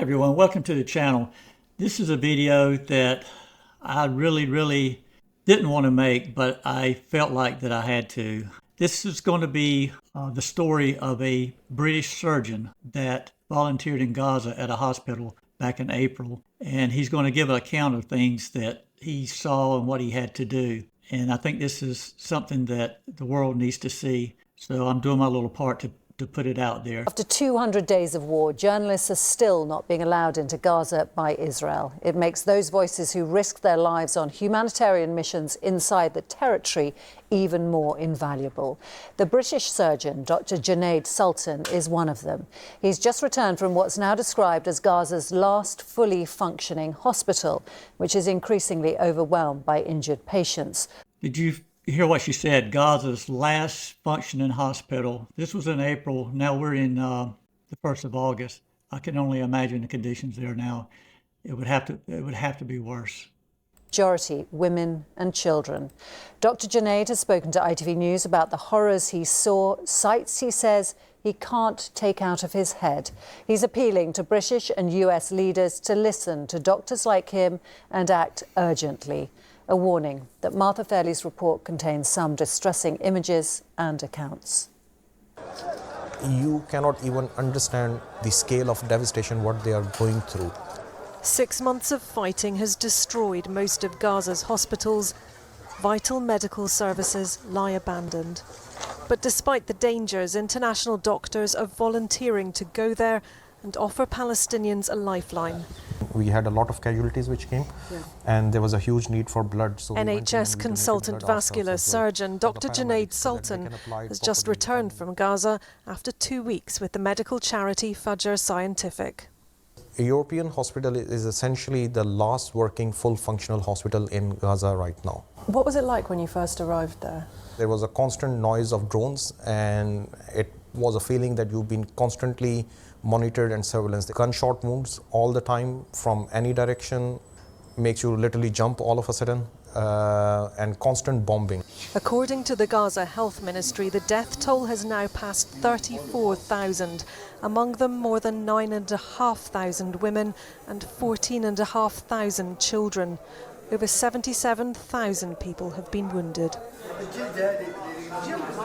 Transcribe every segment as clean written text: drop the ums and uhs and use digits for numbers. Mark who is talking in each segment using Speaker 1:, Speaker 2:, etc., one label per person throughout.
Speaker 1: Hi everyone, welcome to the channel. This is a video that I really didn't want to make, but I felt like that I had to. This is going to be the story of a British surgeon that volunteered in Gaza at a hospital back in April, and he's going to give an account of things that he saw and what he had to do. And I think this is something that the world needs to see, so I'm doing my little part to put it out there.
Speaker 2: After 200 days of war, journalists are still not being allowed into Gaza by Israel. It makes those voices who risk their lives on humanitarian missions inside the territory even more invaluable. The British surgeon, Dr. Junaid Sultan, is one of them. He's just returned from what's now described as Gaza's last fully functioning hospital, which is increasingly overwhelmed by injured patients.
Speaker 1: Did you hear what she said? Gaza's last functioning hospital. This was in April. Now we're in the 1st of August. I can only imagine the conditions there now. It would have to be worse.
Speaker 2: Majority women and children. Dr. Junaid has spoken to ITV News about the horrors he saw, sights he says he can't take out of his head. He's appealing to British and US leaders to listen to doctors like him and act urgently. A warning that Martha Fairley's report contains some distressing images and accounts.
Speaker 3: You cannot even understand the scale of devastation what they are going through.
Speaker 4: 6 months of fighting has destroyed most of Gaza's hospitals. Vital medical services lie abandoned. But despite the dangers, international doctors are volunteering to go there and offer Palestinians a lifeline.
Speaker 3: We had a lot of casualties which came, and there was a huge need for blood. So
Speaker 4: NHS consultant vascular surgeon Dr. Junaid Sultan has just returned from Gaza after 2 weeks with the medical charity Fajr Scientific.
Speaker 3: A European hospital is essentially the last working full functional hospital in Gaza right now.
Speaker 4: What was it like when you first arrived there?
Speaker 3: There was a constant noise of drones, and it was a feeling that you've been constantly monitored and surveillance. The gunshot wounds all the time from any direction makes you literally jump all of a sudden, and constant bombing.
Speaker 4: According to the Gaza Health Ministry, the death toll has now passed 34,000, among them more than 9,500 women and 14,500 children. Over 77,000 people have been wounded.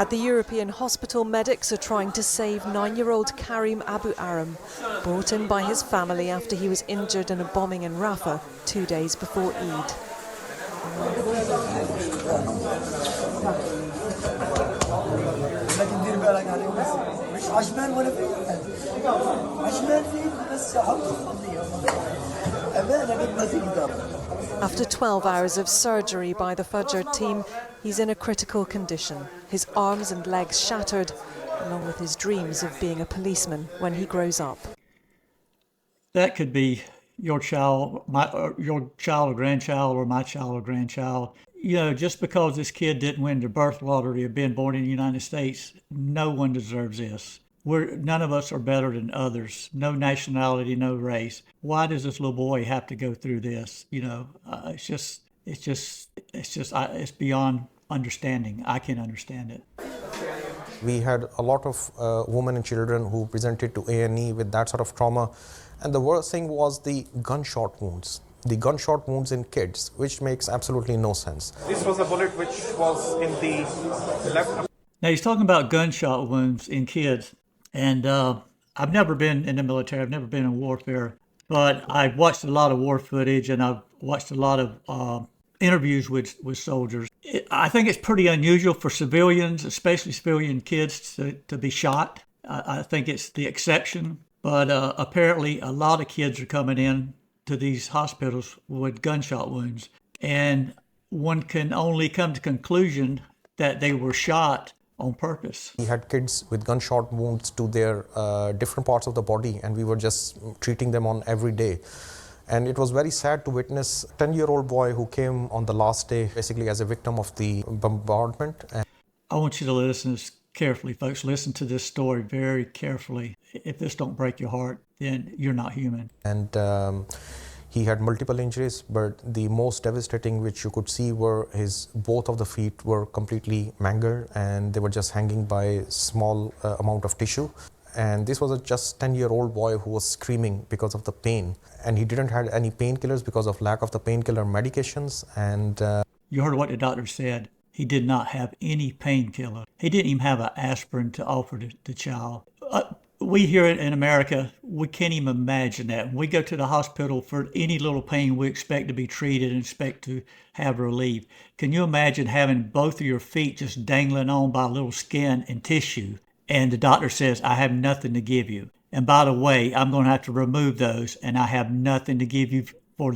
Speaker 4: At the European hospital, medics are trying to save 9-year-old Karim Abu Aram, brought in by his family after he was injured in a bombing in Rafah 2 days before Eid. After 12 hours of surgery by the Fajr team, he's in a critical condition. His arms and legs shattered, along with his dreams of being a policeman when he grows up.
Speaker 1: That could be your child, your child or grandchild, or my child or grandchild. You know, just because this kid didn't win the birth lottery of being born in the United States, no one deserves this. None of us are better than others. No nationality, no race. Why does this little boy have to go through this? You know, it's beyond understanding. I can't understand it.
Speaker 3: We had a lot of women and children who presented to A&E with that sort of trauma. And the worst thing was the gunshot wounds. The gunshot wounds in kids, which makes absolutely no sense.
Speaker 5: This was a bullet which was in the left.
Speaker 1: Now he's talking about gunshot wounds in kids. And I've never been in the military. I've never been in warfare. But I've watched a lot of war footage, and I've watched a lot of interviews with soldiers. I think it's pretty unusual for civilians, especially civilian kids, to be shot. I think it's the exception. But apparently a lot of kids are coming in to these hospitals with gunshot wounds. And one can only come to the conclusion that they were shot on purpose.
Speaker 3: We had kids with gunshot wounds to their different parts of the body, and we were just treating them on every day. And it was very sad to witness a 10-year-old boy who came on the last day basically as a victim of the bombardment.
Speaker 1: I want you to listen carefully, folks. Listen to this story very carefully. If this don't break your heart, then you're not human.
Speaker 3: And he had multiple injuries, but the most devastating which you could see were both of the feet were completely mangled, and they were just hanging by small amount of tissue. And this was a just 10-year-old boy who was screaming because of the pain. And he didn't have any painkillers because of lack of the painkiller medications. And
Speaker 1: You heard what the doctor said. He did not have any painkiller. He didn't even have an aspirin to offer to the child. We here in America, we can't even imagine that. When we go to the hospital for any little pain, we expect to be treated and expect to have relief. Can you imagine having both of your feet just dangling on by a little skin and tissue? And the doctor says, I have nothing to give you. And by the way, I'm going to have to remove those, and I have nothing to give you for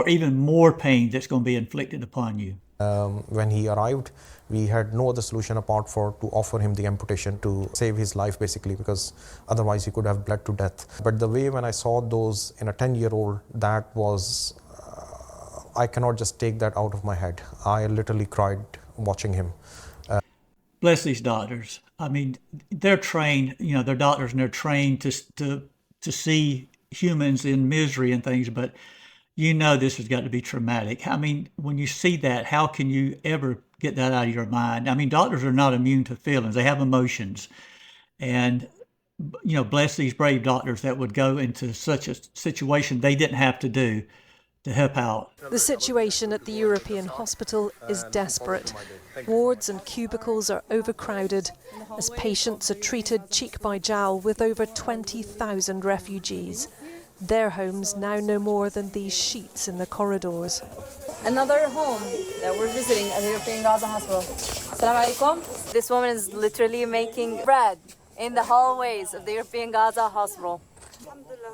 Speaker 1: even more pain that's going to be inflicted upon you.
Speaker 3: When he arrived, we had no other solution apart to offer him the amputation to save his life, basically, because otherwise he could have bled to death. But the way when I saw those in a 10-year-old, that was, I cannot just take that out of my head. I literally cried watching him.
Speaker 1: Bless these doctors. I mean, they're trained, they're doctors and they're trained to see humans in misery and things, but this has got to be traumatic. I mean, when you see that, how can you ever get that out of your mind? I mean, doctors are not immune to feelings. They have emotions. And, bless these brave doctors that would go into such a situation they didn't have to do to help out.
Speaker 4: The situation at the European hospital is desperate. Wards and cubicles are overcrowded as patients are treated cheek by jowl with over 20,000 refugees. Their homes now no more than these sheets in the corridors.
Speaker 6: Another home that we're visiting at the European Gaza Hospital. Assalamu alaikum. This woman is literally making bread in the hallways of the European Gaza Hospital.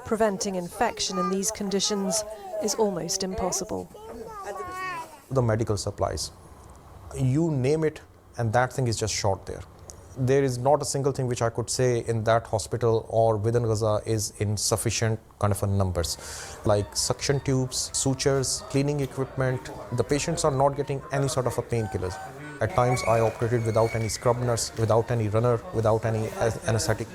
Speaker 4: Preventing infection in these conditions is almost impossible.
Speaker 3: The medical supplies, you name it, and that thing is just short there. There is not a single thing which I could say in that hospital or within Gaza is in sufficient kind of numbers. Like suction tubes, sutures, cleaning equipment. The patients are not getting any sort of a painkillers. At times I operated without any scrub nurse, without any runner, without any anesthetic.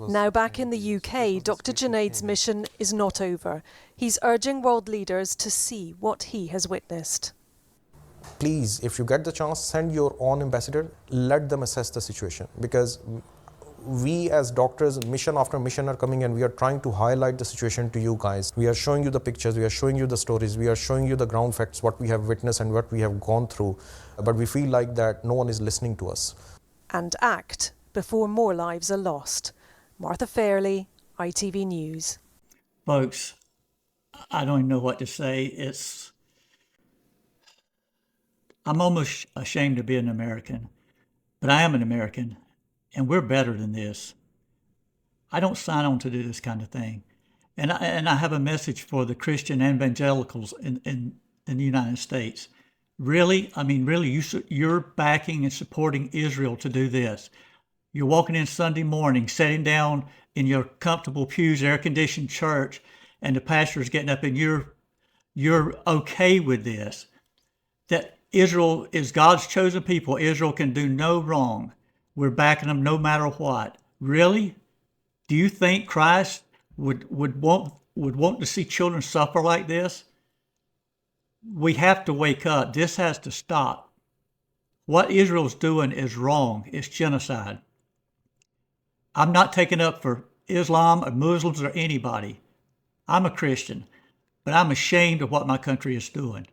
Speaker 4: Now back in the UK, Dr. Junaid's mission is not over. He's urging world leaders to see what he has witnessed.
Speaker 3: Please, if you get the chance, send your own ambassador, let them assess the situation, because we as doctors, mission after mission are coming and we are trying to highlight the situation to you guys. We are showing you the pictures, we are showing you the stories, we are showing you the ground facts, what we have witnessed and what we have gone through. But we feel like that no one is listening to us.
Speaker 4: And act before more lives are lost. Martha Fairley, ITV News.
Speaker 1: Folks, I don't even know what to say. I'm almost ashamed to be an American, but I am an American, and we're better than this. I don't sign on to do this kind of thing. And I have a message for the Christian evangelicals in the United States. Really? I mean, really, you're backing and supporting Israel to do this. You're walking in Sunday morning, sitting down in your comfortable pews, air-conditioned church, and the pastor's getting up and you're okay with this. That Israel is God's chosen people. Israel can do no wrong. We're backing them no matter what. Really? Do you think Christ would want to see children suffer like this? We have to wake up. This has to stop. What Israel's doing is wrong. It's genocide. I'm not taking up for Islam or Muslims or anybody. I'm a Christian, but I'm ashamed of what my country is doing.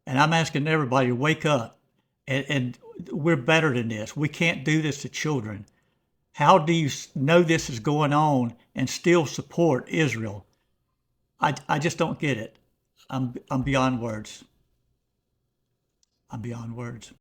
Speaker 1: And I'm asking everybody to wake up. And we're better than this. We can't do this to children. How do you know this is going on and still support Israel? I just don't get it. I'm beyond words. I'm beyond words.